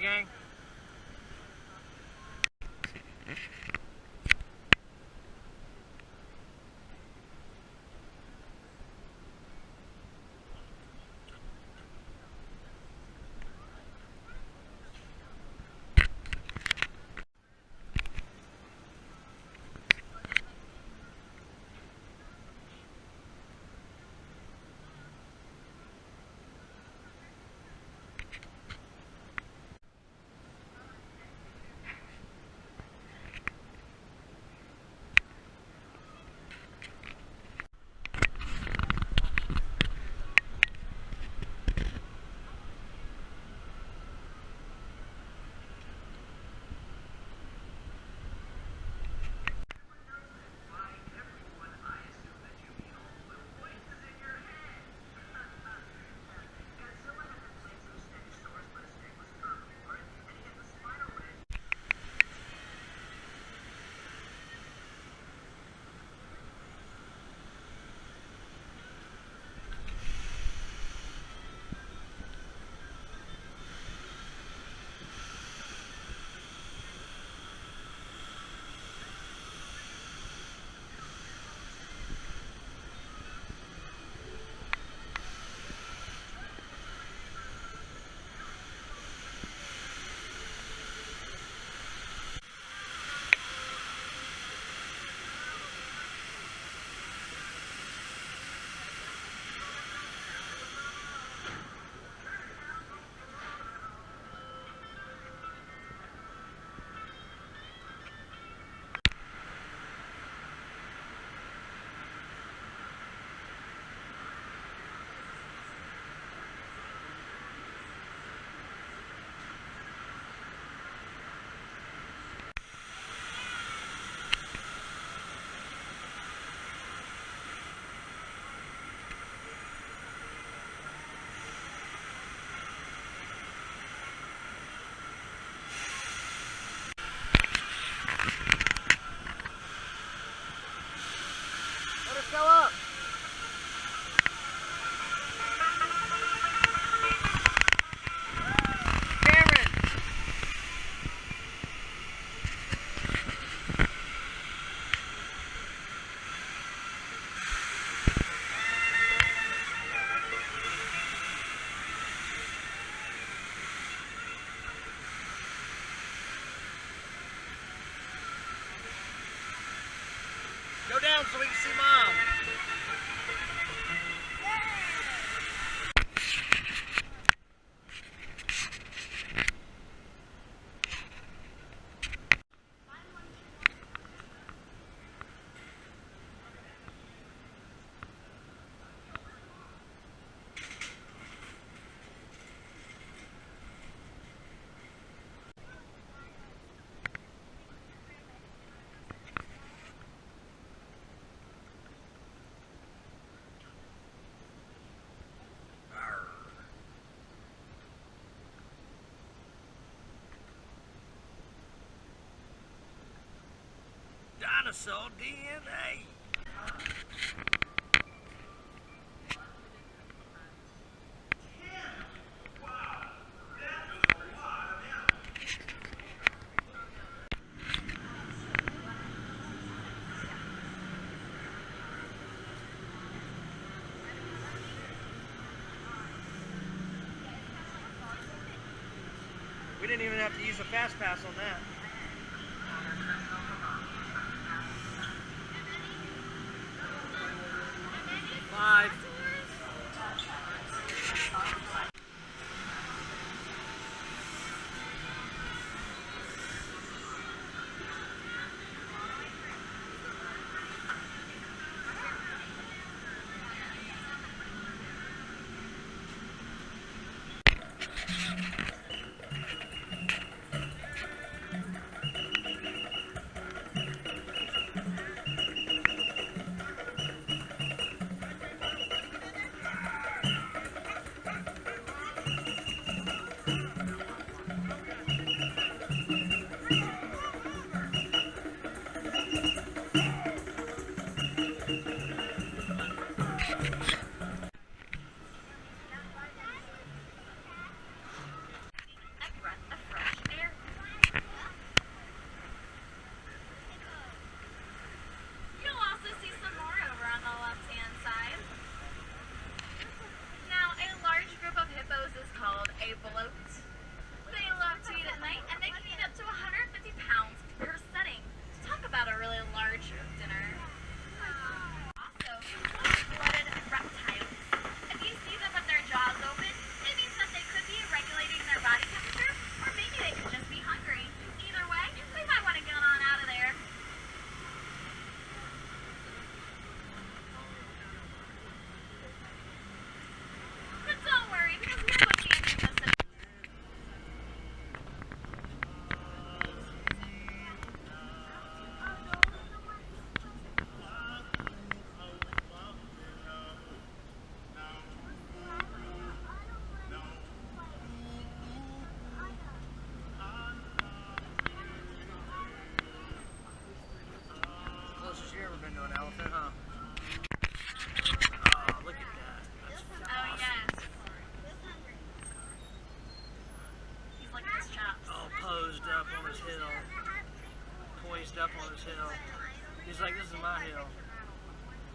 gang? Let us go up. Cameron. Go down so we can see Mom. Dinosaur DNA. We didn't even have to use a fast pass on that. Five.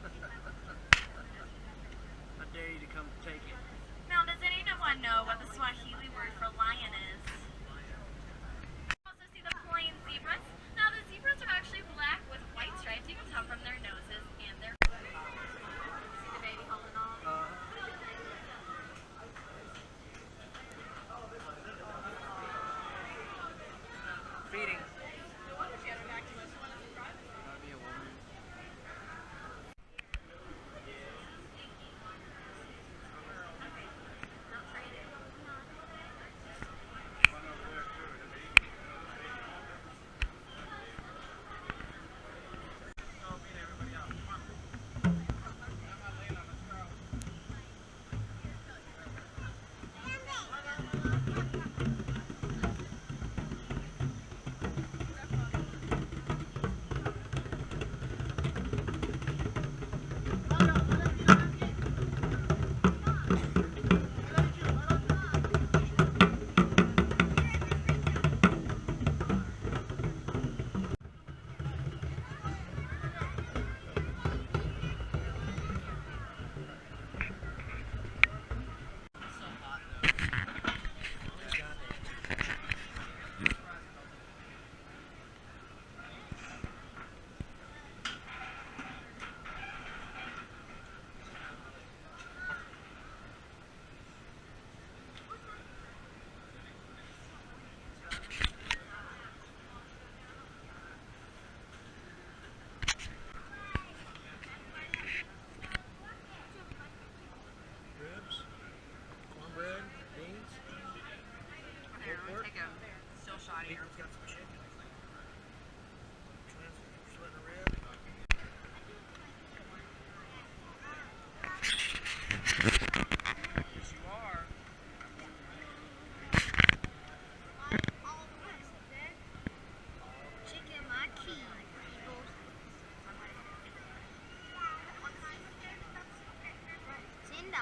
I dare you to come take it. Now, does anyone know what the Swahili word for lion is? Also see the plain zebras. Now, the zebras are actually black with white stripes. You can tell from their noses and their... See the baby holding on? Feeding. Peter's got some chicken. Slit a rib. Yes, you are. Chicken maki. $10.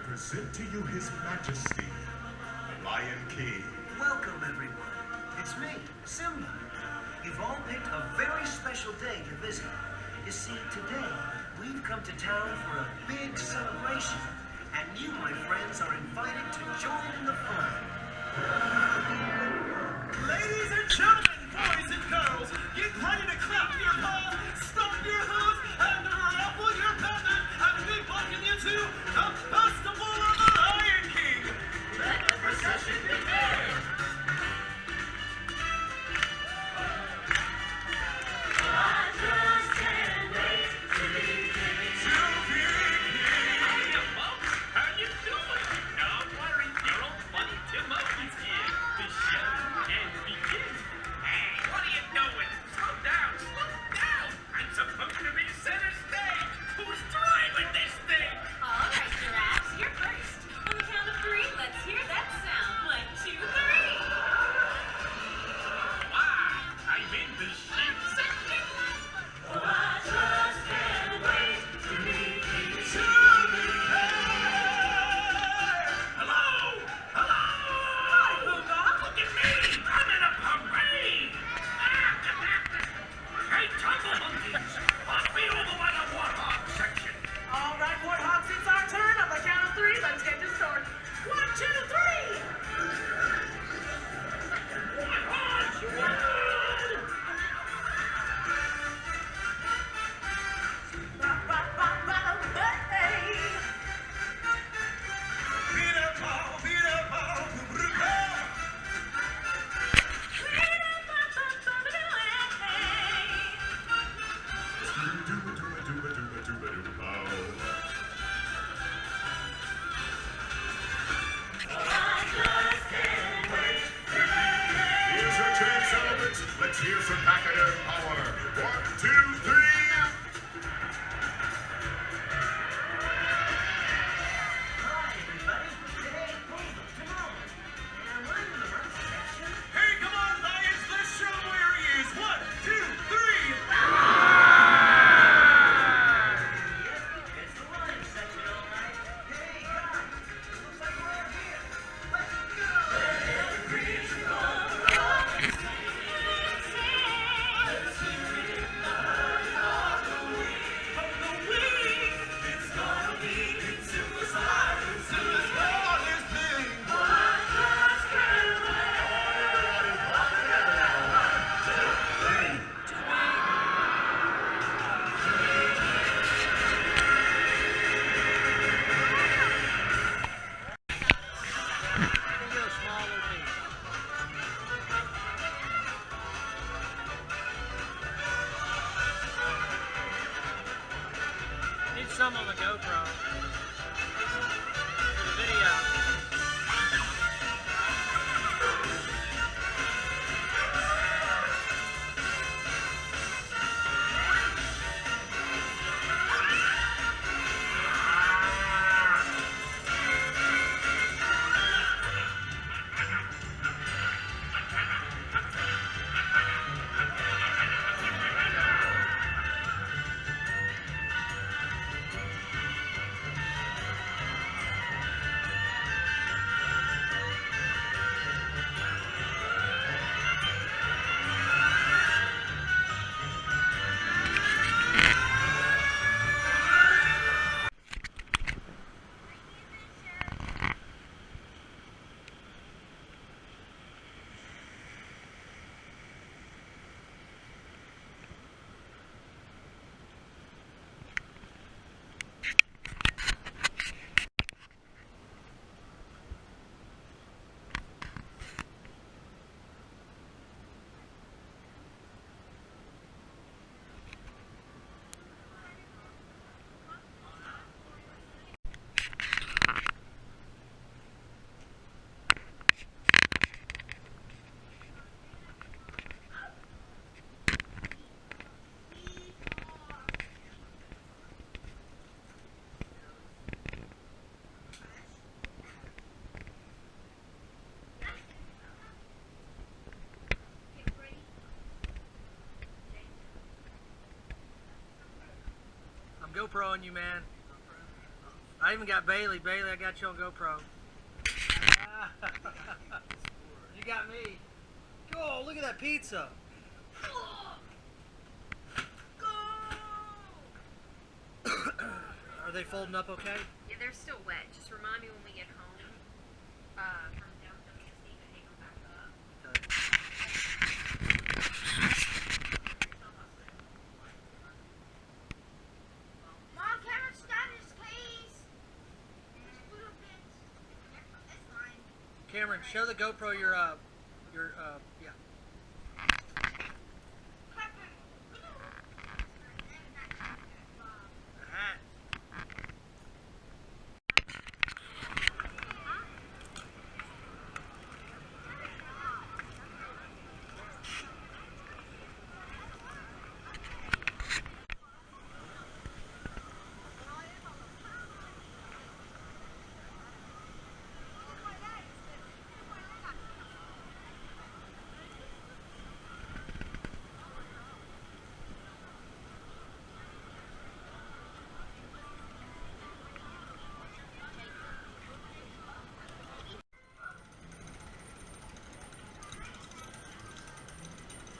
Present to you His Majesty, the Lion King. Welcome, everyone. It's me, Simba. You've all picked a very special day to visit. You see, today, we've come to town for a big celebration. And you, my friends, are invited to join in the fun. GoPro on you, man. I even got Bailey. Bailey, I got you on GoPro. You got me. Oh, look at that pizza. Are they folding up okay? Yeah, they're still wet. Just remind me when we get home from downtown to hang them back up. Mom, Cameron got his case. It's fine. Cameron, show the GoPro your yeah.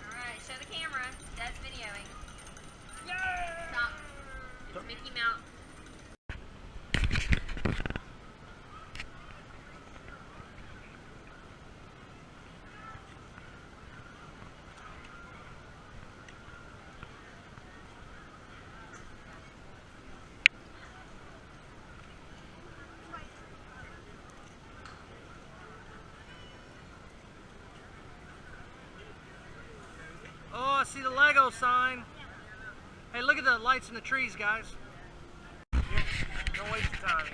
Alright, show the camera. Dad's videoing. Stop. It's Mickey Mouse. Oh, I see the Lego sign. Hey, look at the lights in the trees, guys. Don't waste your time.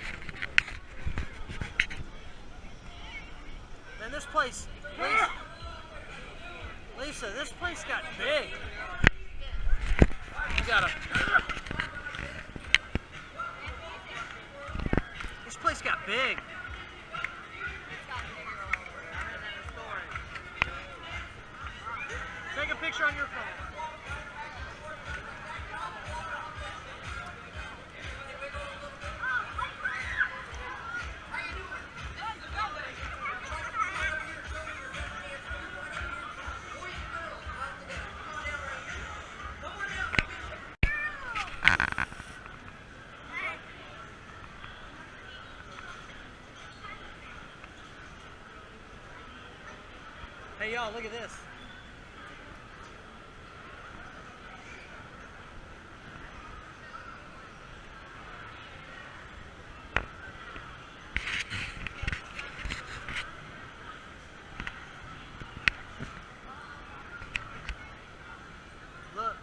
Man, this place, Lisa, this place got big. You gotta. This place got big. Take a picture on your phone. Hey y'all, look at this. Look.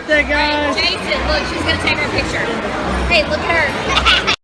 birthday, guys. Jason, look, she's gonna take her picture. Hey, look at her.